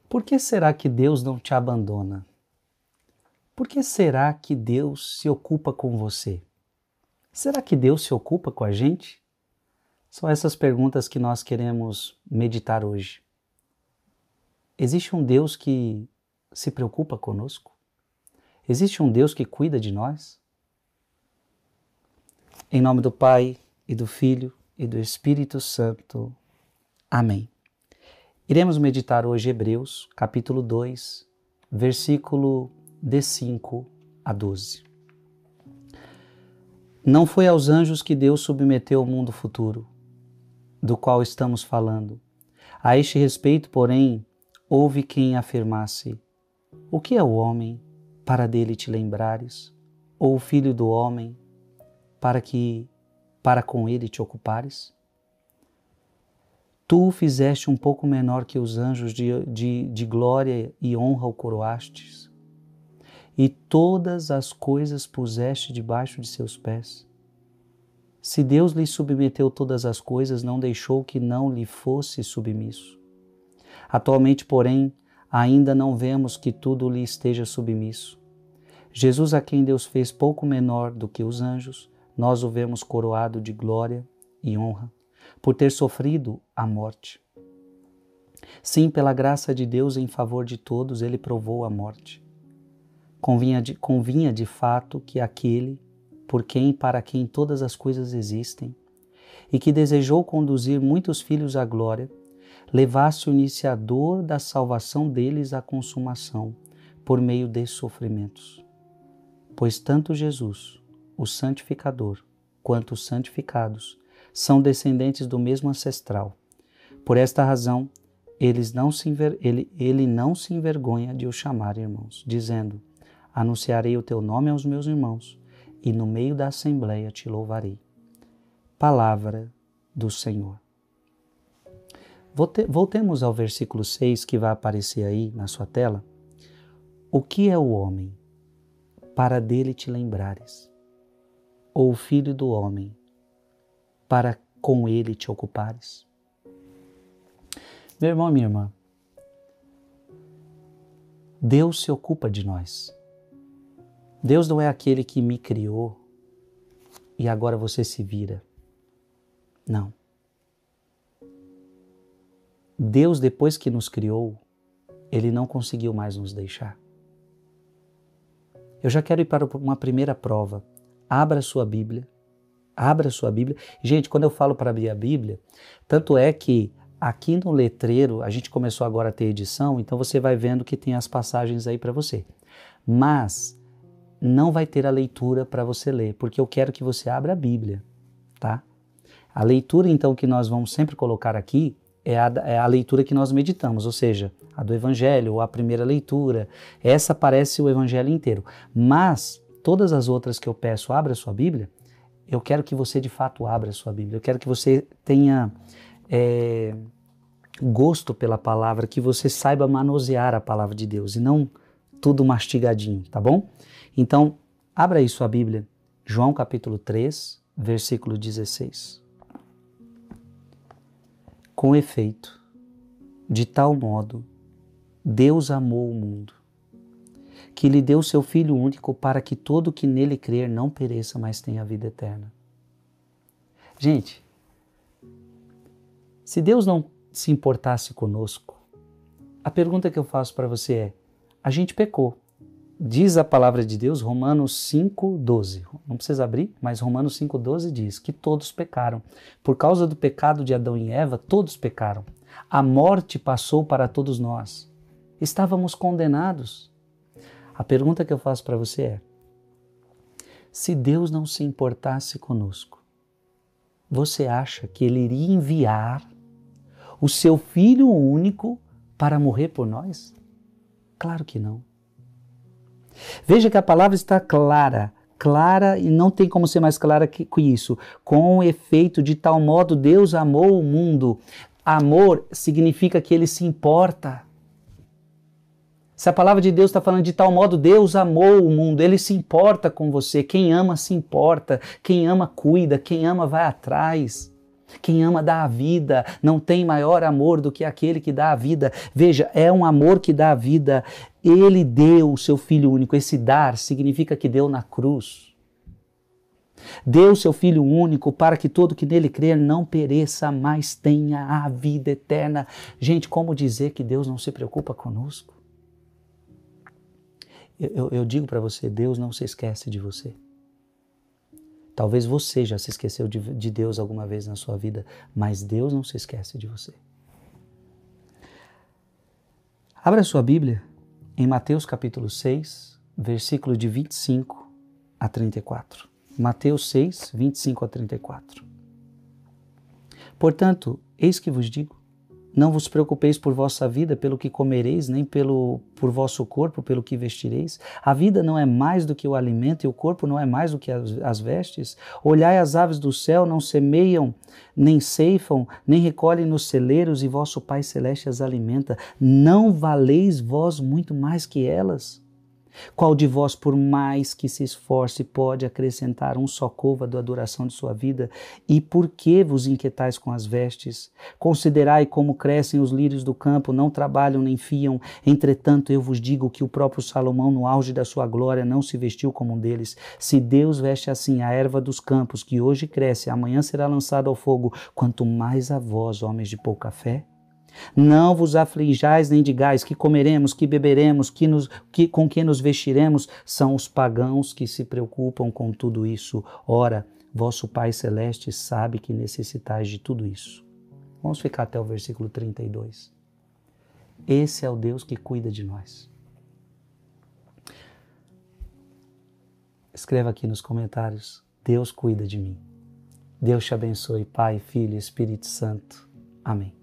Por que será que Deus não te abandona? Por que será que Deus se ocupa com você? Será que Deus se ocupa com a gente? São essas perguntas que nós queremos meditar hoje. Existe um Deus que se preocupa conosco? Existe um Deus que cuida de nós? Em nome do Pai, e do Filho, e do Espírito Santo. Amém. Iremos meditar hoje Hebreus, capítulo 2, versículo de 5 a 12. Não foi aos anjos que Deus submeteu o mundo futuro, do qual estamos falando. A este respeito, porém, houve quem afirmasse: o que é o homem, para dele te lembrares? Ou o filho do homem, para com ele te ocupares? Tu o fizeste um pouco menor que os anjos, de glória e honra o coroastes, e todas as coisas puseste debaixo de seus pés. Se Deus lhe submeteu todas as coisas, não deixou que não lhe fosse submisso. Atualmente, porém, ainda não vemos que tudo lhe esteja submisso. Jesus, a quem Deus fez pouco menor do que os anjos, nós o vemos coroado de glória e honra, por ter sofrido a morte. Sim, pela graça de Deus em favor de todos, ele provou a morte. Convinha de fato que aquele, por quem e para quem todas as coisas existem, e que desejou conduzir muitos filhos à glória, levasse o iniciador da salvação deles à consumação, por meio de sofrimentos. Pois tanto Jesus, o santificador, quanto os santificados, são descendentes do mesmo ancestral. Por esta razão, ele não se envergonha de os chamar irmãos, dizendo: anunciarei o teu nome aos meus irmãos, e no meio da assembleia te louvarei. Palavra do Senhor. Voltemos ao versículo 6 que vai aparecer aí na sua tela. O que é o homem, para dele te lembrares? Ou o filho do homem, para com ele te ocupares? Meu irmão, minha irmã, Deus se ocupa de nós. Deus não é aquele que me criou e agora você se vira. Não. Deus, depois que nos criou, Ele não conseguiu mais nos deixar. Eu já quero ir para uma primeira prova. Abra a sua Bíblia. Abra a sua Bíblia. Gente, quando eu falo para abrir a Bíblia, tanto é que aqui no letreiro, a gente começou agora a ter edição, então você vai vendo que tem as passagens aí para você. Mas não vai ter a leitura para você ler, porque eu quero que você abra a Bíblia, tá? A leitura, então, que nós vamos sempre colocar aqui é a leitura que nós meditamos, ou seja, a do Evangelho, ou a primeira leitura. Essa parece o Evangelho inteiro. Mas todas as outras que eu peço, abra a sua Bíblia, eu quero que você de fato abra a sua Bíblia. Eu quero que você tenha gosto pela palavra, que você saiba manusear a palavra de Deus e não tudo mastigadinho, tá bom? Então, abra aí sua Bíblia, João capítulo 3, versículo 16. Com efeito, de tal modo, Deus amou o mundo, que lhe deu seu Filho único para que todo que nele crer não pereça, mas tenha vida eterna. Gente, se Deus não se importasse conosco, a pergunta que eu faço para você é: a gente pecou. Diz a palavra de Deus, Romanos 5,12. Não precisa abrir, mas Romanos 5,12 diz que todos pecaram. Por causa do pecado de Adão e Eva, todos pecaram. A morte passou para todos nós. Estávamos condenados. A pergunta que eu faço para você é: se Deus não se importasse conosco, você acha que Ele iria enviar o seu Filho único para morrer por nós? Claro que não. Veja que a palavra está clara e não tem como ser mais clara que isso. Com efeito, de tal modo Deus amou o mundo. Amor significa que Ele se importa. Se a palavra de Deus está falando de tal modo Deus amou o mundo, Ele se importa com você. Quem ama se importa, quem ama cuida, quem ama vai atrás. Quem ama dá a vida, não tem maior amor do que aquele que dá a vida. Veja, é um amor que dá a vida. Ele deu o seu Filho único. Esse dar significa que deu na cruz. Deu o seu Filho único para que todo que nele crer não pereça, mas tenha a vida eterna. Gente, como dizer que Deus não se preocupa conosco? Eu digo para você, Deus não se esquece de você. Talvez você já se esqueceu de Deus alguma vez na sua vida, mas Deus não se esquece de você. Abra sua Bíblia em Mateus capítulo 6, versículo de 25 a 34. Mateus 6, 25 a 34. Portanto, eis que vos digo, não vos preocupeis por vossa vida, pelo que comereis, nem por vosso corpo, pelo que vestireis. A vida não é mais do que o alimento e o corpo não é mais do que as vestes. Olhai as aves do céu, não semeiam, nem ceifam, nem recolhem nos celeiros, e vosso Pai Celeste as alimenta. Não valeis vós muito mais que elas? Qual de vós, por mais que se esforce, pode acrescentar um só côvado à duração de sua vida? E por que vos inquietais com as vestes? Considerai como crescem os lírios do campo, não trabalham nem fiam. Entretanto, eu vos digo que o próprio Salomão, no auge da sua glória, não se vestiu como um deles. Se Deus veste assim a erva dos campos, que hoje cresce, amanhã será lançada ao fogo, quanto mais a vós, homens de pouca fé? Não vos aflijais nem digais que comeremos, que beberemos, com que nos vestiremos. São os pagãos que se preocupam com tudo isso. Ora, vosso Pai Celeste sabe que necessitais de tudo isso. Vamos ficar até o versículo 32. Esse é o Deus que cuida de nós. Escreva aqui nos comentários, Deus cuida de mim. Deus te abençoe, Pai, Filho e Espírito Santo. Amém.